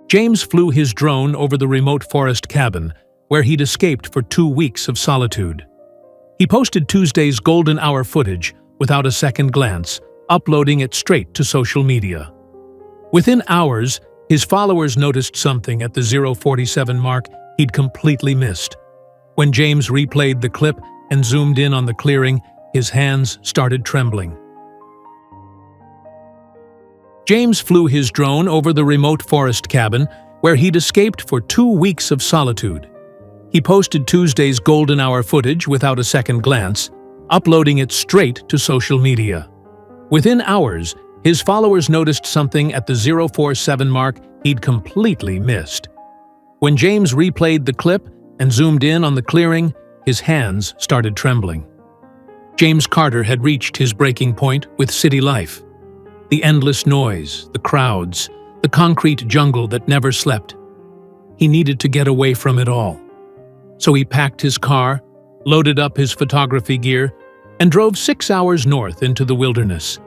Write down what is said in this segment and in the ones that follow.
James flew his drone over the remote forest cabin, where he'd escaped for 2 weeks of solitude. He posted Tuesday's golden hour footage without a second glance, uploading it straight to social media. Within hours, his followers noticed something at the 0:47 mark he'd completely missed. When James replayed the clip and zoomed in on the clearing, his hands started trembling. James flew his drone over the remote forest cabin, where he'd escaped for 2 weeks of solitude. He posted Tuesday's golden hour footage without a second glance, uploading it straight to social media. Within hours, his followers noticed something at the 0:47 mark he'd completely missed. When James replayed the clip and zoomed in on the clearing, his hands started trembling. James Carter had reached his breaking point with city life. The endless noise, the crowds, the concrete jungle that never slept. He needed to get away from it all. So he packed his car, loaded up his photography gear, and drove 6 hours north into the wilderness.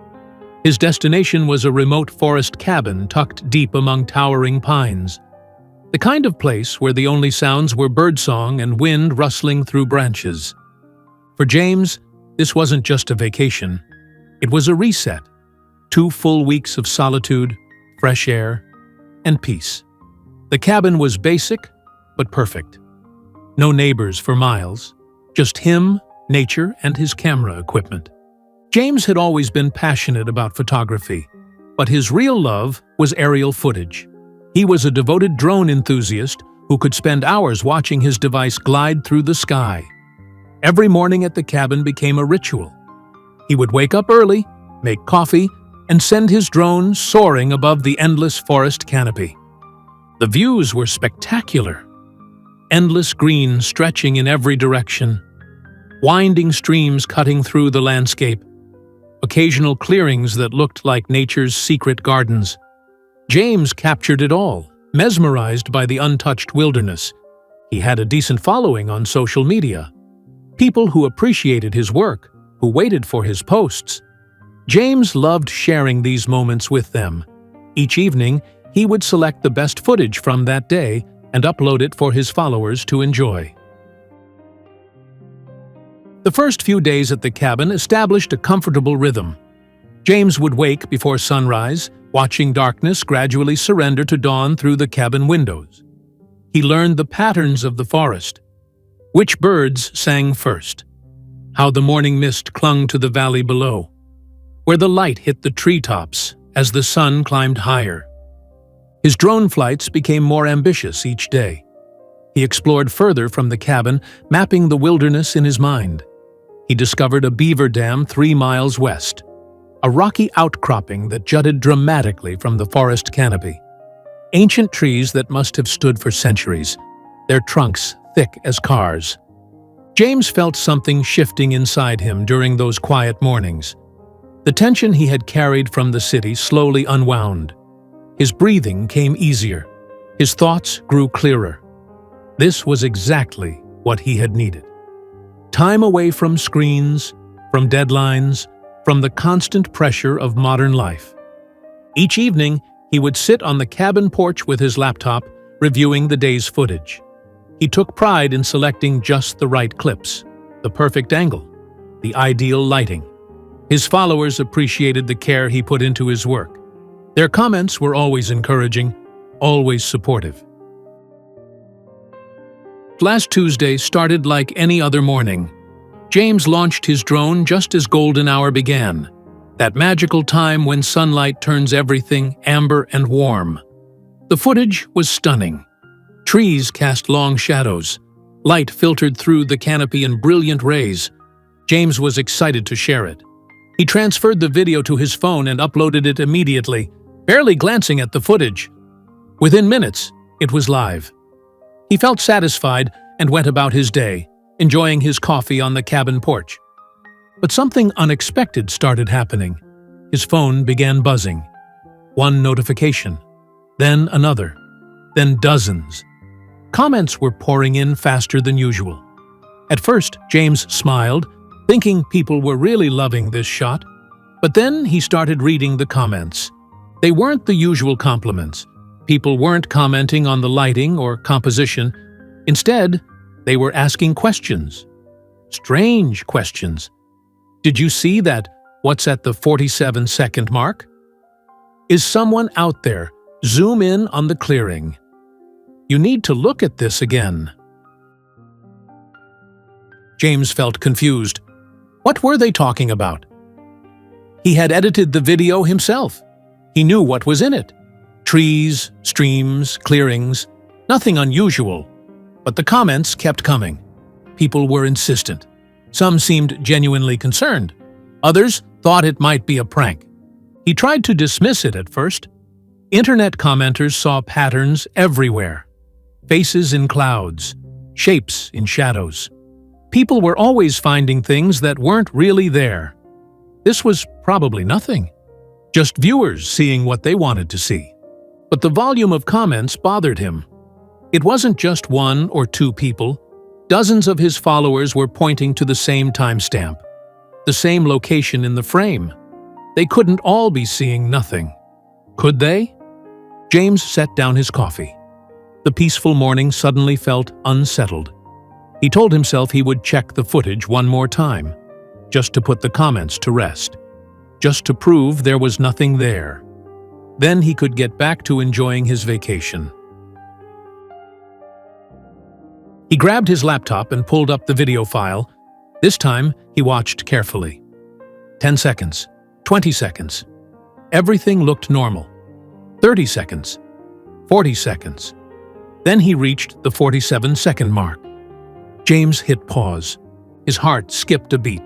His destination was a remote forest cabin tucked deep among towering pines. The kind of place where the only sounds were birdsong and wind rustling through branches. For James, this wasn't just a vacation. It was a reset. 2 full weeks of solitude, fresh air, and peace. The cabin was basic, but perfect. No neighbors for miles, just him, nature, and his camera equipment. James had always been passionate about photography, but his real love was aerial footage. He was a devoted drone enthusiast who could spend hours watching his device glide through the sky. Every morning at the cabin became a ritual. He would wake up early, make coffee, and send his drone soaring above the endless forest canopy. The views were spectacular. Endless green stretching in every direction, winding streams cutting through the landscape, occasional clearings that looked like nature's secret gardens. James captured it all, mesmerized by the untouched wilderness. He had a decent following on social media. People who appreciated his work, who waited for his posts. James loved sharing these moments with them. Each evening, he would select the best footage from that day and upload it for his followers to enjoy. The first few days at the cabin established a comfortable rhythm. James would wake before sunrise, watching darkness gradually surrender to dawn through the cabin windows. He learned the patterns of the forest, which birds sang first, how the morning mist clung to the valley below, where the light hit the treetops as the sun climbed higher. His drone flights became more ambitious each day. He explored further from the cabin, mapping the wilderness in his mind. He discovered a beaver dam 3 miles west, a rocky outcropping that jutted dramatically from the forest canopy. Ancient trees that must have stood for centuries, their trunks thick as cars. James felt something shifting inside him during those quiet mornings. The tension he had carried from the city slowly unwound. His breathing came easier. His thoughts grew clearer. This was exactly what he had needed. Time away from screens, from deadlines, from the constant pressure of modern life. Each evening, he would sit on the cabin porch with his laptop, reviewing the day's footage. He took pride in selecting just the right clips, the perfect angle, the ideal lighting. His followers appreciated the care he put into his work. Their comments were always encouraging, always supportive. Last Tuesday started like any other morning. James launched his drone just as golden hour began, that magical time when sunlight turns everything amber and warm. The footage was stunning. Trees cast long shadows. Light filtered through the canopy in brilliant rays. James was excited to share it. He transferred the video to his phone and uploaded it immediately, barely glancing at the footage. Within minutes, it was live. He felt satisfied and went about his day, enjoying his coffee on the cabin porch. But something unexpected started happening. His phone began buzzing. One notification, then another, then dozens. Comments were pouring in faster than usual. At first, James smiled, thinking people were really loving this shot. But then he started reading the comments. They weren't the usual compliments. People weren't commenting on the lighting or composition. Instead, they were asking questions. Strange questions. Did you see that what's at the 47-second mark? Is someone out there? Zoom in on the clearing. You need to look at this again. James felt confused. What were they talking about? He had edited the video himself. He knew what was in it. Trees, streams, clearings, nothing unusual. But the comments kept coming. People were insistent. Some seemed genuinely concerned. Others thought it might be a prank. He tried to dismiss it at first. Internet commenters saw patterns everywhere. Faces in clouds, shapes in shadows. People were always finding things that weren't really there. This was probably nothing. Just viewers seeing what they wanted to see. But the volume of comments bothered him. It wasn't just one or two people. Dozens of his followers were pointing to the same timestamp, the same location in the frame. They couldn't all be seeing nothing. Could they? James set down his coffee. The peaceful morning suddenly felt unsettled. He told himself he would check the footage one more time, just to put the comments to rest, just to prove there was nothing there. Then he could get back to enjoying his vacation. He grabbed his laptop and pulled up the video file. This time, he watched carefully. 10 seconds, 20 seconds. Everything looked normal. 30 seconds, 40 seconds. Then he reached the 47-second mark. James hit pause. His heart skipped a beat.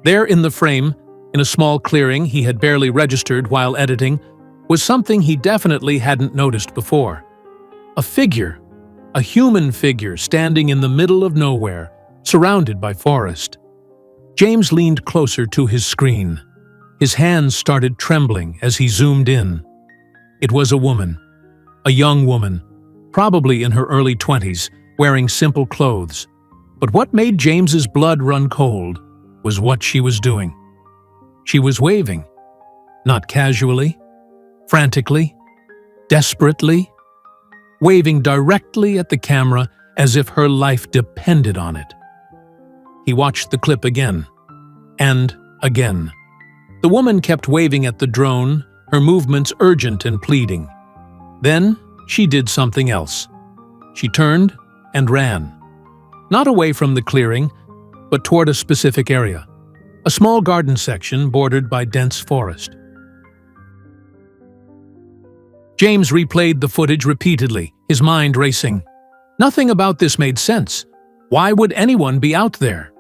There in the frame, in a small clearing he had barely registered while editing, was something he definitely hadn't noticed before. A figure. A human figure standing in the middle of nowhere, surrounded by forest. James leaned closer to his screen. His hands started trembling as he zoomed in. It was a woman. A young woman, probably in her early 20s, wearing simple clothes. But what made James's blood run cold was what she was doing. She was waving. Not casually, frantically, desperately. Waving directly at the camera as if her life depended on it. He watched the clip again, and again. The woman kept waving at the drone, her movements urgent and pleading. Then she did something else. She turned and ran. Not away from the clearing, but toward a specific area. A small garden section bordered by dense forest. James replayed the footage repeatedly, his mind racing. Nothing about this made sense. Why would anyone be out there?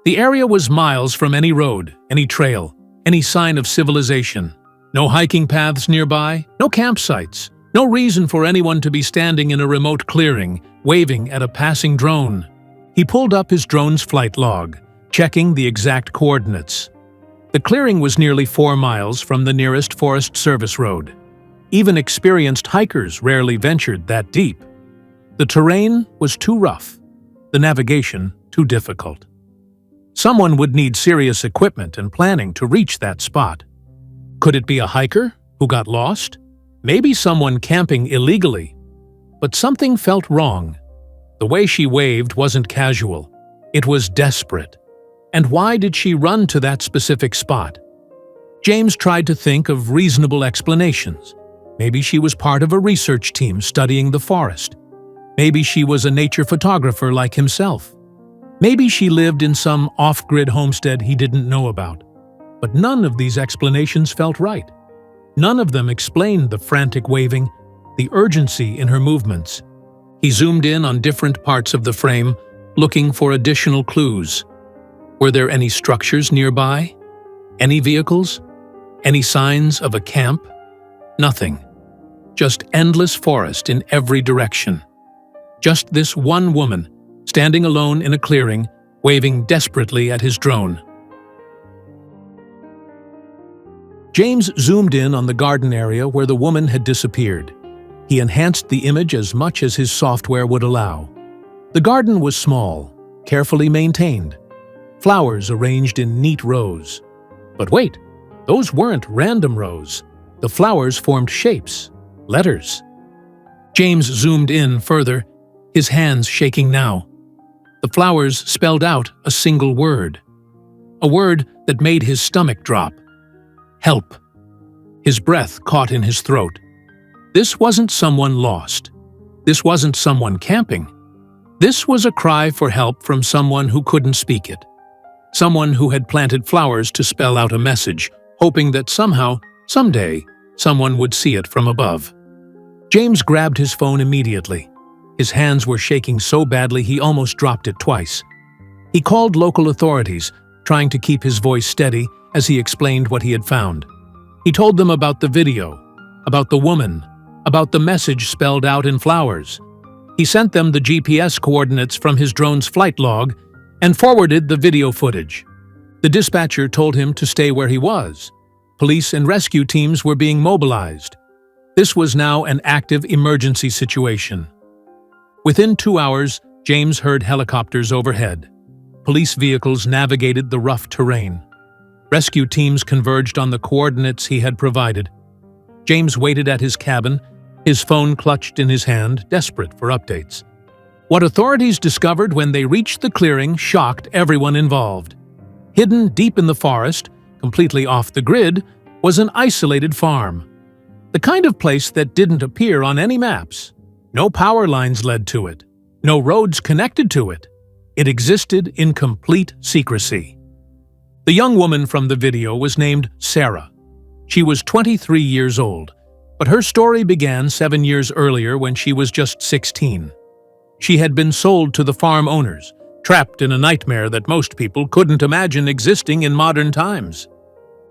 The area was miles from any road, any trail, any sign of civilization. No hiking paths nearby, no campsites, no reason for anyone to be standing in a remote clearing, waving at a passing drone. He pulled up his drone's flight log, checking the exact coordinates. The clearing was nearly 4 miles from the nearest Forest Service road. Even experienced hikers rarely ventured that deep. The terrain was too rough, the navigation too difficult. Someone would need serious equipment and planning to reach that spot. Could it be a hiker who got lost? Maybe someone camping illegally. But something felt wrong. The way she waved wasn't casual. It was desperate. And why did she run to that specific spot? James tried to think of reasonable explanations. Maybe she was part of a research team studying the forest. Maybe she was a nature photographer like himself. Maybe she lived in some off-grid homestead he didn't know about. But none of these explanations felt right. None of them explained the frantic waving, the urgency in her movements. He zoomed in on different parts of the frame, looking for additional clues. Were there any structures nearby? Any vehicles? Any signs of a camp? Nothing. Just endless forest in every direction. Just this one woman, standing alone in a clearing, waving desperately at his drone. James zoomed in on the garden area where the woman had disappeared. He enhanced the image as much as his software would allow. The garden was small, carefully maintained. Flowers arranged in neat rows. But wait, those weren't random rows. The flowers formed shapes, letters, James zoomed in further, his hands shaking now. The flowers spelled out a single word. A word that made his stomach drop. Help. His breath caught in his throat. This wasn't someone lost. This wasn't someone camping. This was a cry for help from someone who couldn't speak it. Someone who had planted flowers to spell out a message, hoping that somehow, someday, someone would see it from above. James grabbed his phone immediately. His hands were shaking so badly he almost dropped it twice. He called local authorities, trying to keep his voice steady as he explained what he had found. He told them about the video, about the woman, about the message spelled out in flowers. He sent them the GPS coordinates from his drone's flight log and forwarded the video footage. The dispatcher told him to stay where he was. Police and rescue teams were being mobilized. This was now an active emergency situation. Within 2 hours, James heard helicopters overhead. Police vehicles navigated the rough terrain. Rescue teams converged on the coordinates he had provided. James waited at his cabin, his phone clutched in his hand, desperate for updates. What authorities discovered when they reached the clearing shocked everyone involved. Hidden deep in the forest, completely off the grid, was an isolated farm. The kind of place that didn't appear on any maps. No power lines led to it. No roads connected to it. It existed in complete secrecy. The young woman from the video was named Sarah. She was 23 years old, but her story began 7 years earlier when she was just 16. She had been sold to the farm owners, trapped in a nightmare that most people couldn't imagine existing in modern times.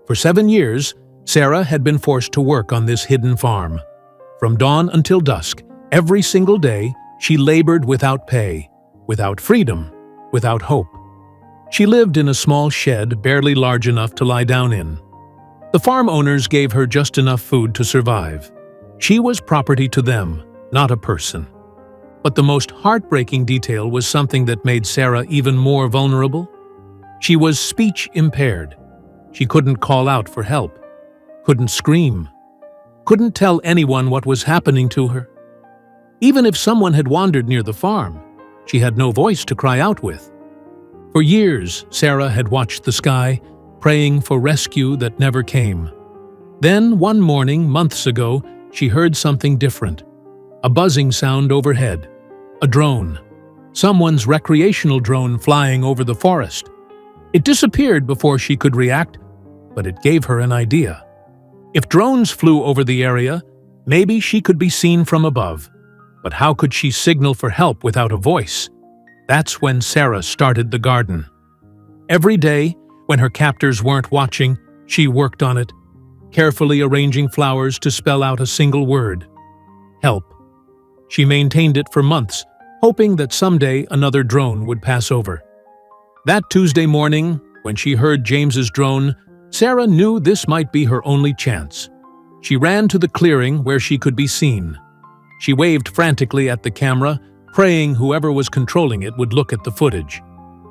For 7 years, Sarah had been forced to work on this hidden farm. From dawn until dusk, every single day, she labored without pay, without freedom, without hope. She lived in a small shed barely large enough to lie down in. The farm owners gave her just enough food to survive. She was property to them, not a person. But the most heartbreaking detail was something that made Sarah even more vulnerable. She was speech impaired. She couldn't call out for help, couldn't scream, couldn't tell anyone what was happening to her. Even if someone had wandered near the farm, she had no voice to cry out with. For years, Sarah had watched the sky, praying for rescue that never came. Then, one morning, months ago, she heard something different. A buzzing sound overhead. A drone. Someone's recreational drone flying over the forest. It disappeared before she could react, but it gave her an idea. If drones flew over the area, maybe she could be seen from above. But how could she signal for help without a voice? That's when Sarah started the garden. Every day, when her captors weren't watching, she worked on it, carefully arranging flowers to spell out a single word. Help. She maintained it for months, hoping that someday another drone would pass over. That Tuesday morning, when she heard James's drone, Sarah knew this might be her only chance. She ran to the clearing where she could be seen. She waved frantically at the camera, praying whoever was controlling it would look at the footage.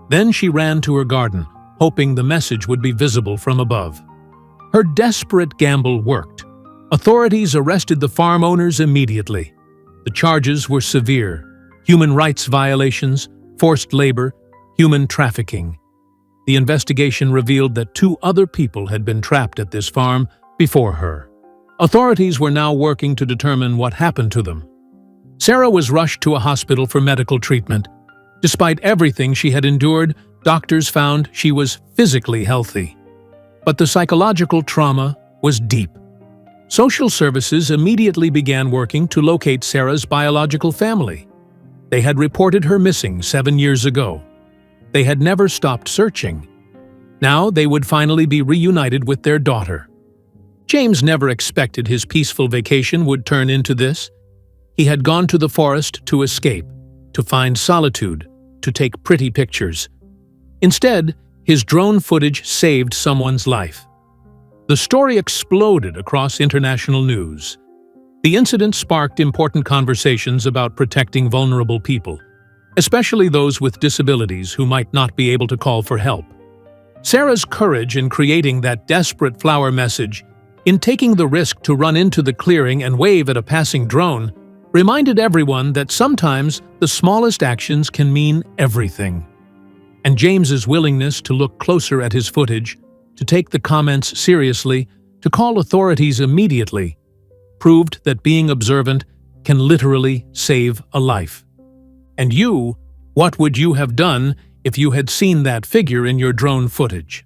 Then she ran to her garden, hoping the message would be visible from above. Her desperate gamble worked. Authorities arrested the farm owners immediately. The charges were severe: human rights violations, forced labor, human trafficking. The investigation revealed that 2 other people had been trapped at this farm before her. Authorities were now working to determine what happened to them. Sarah was rushed to a hospital for medical treatment. Despite everything she had endured, doctors found she was physically healthy. But the psychological trauma was deep. Social services immediately began working to locate Sarah's biological family. They had reported her missing 7 years ago. They had never stopped searching. Now they would finally be reunited with their daughter. James never expected his peaceful vacation would turn into this. He had gone to the forest to escape, to find solitude, to take pretty pictures. Instead, his drone footage saved someone's life. The story exploded across international news. The incident sparked important conversations about protecting vulnerable people, especially those with disabilities who might not be able to call for help. Sarah's courage in creating that desperate flower message, in taking the risk to run into the clearing and wave at a passing drone, reminded everyone that sometimes the smallest actions can mean everything. And James's willingness to look closer at his footage, to take the comments seriously, to call authorities immediately, proved that being observant can literally save a life. And you, what would you have done if you had seen that figure in your drone footage?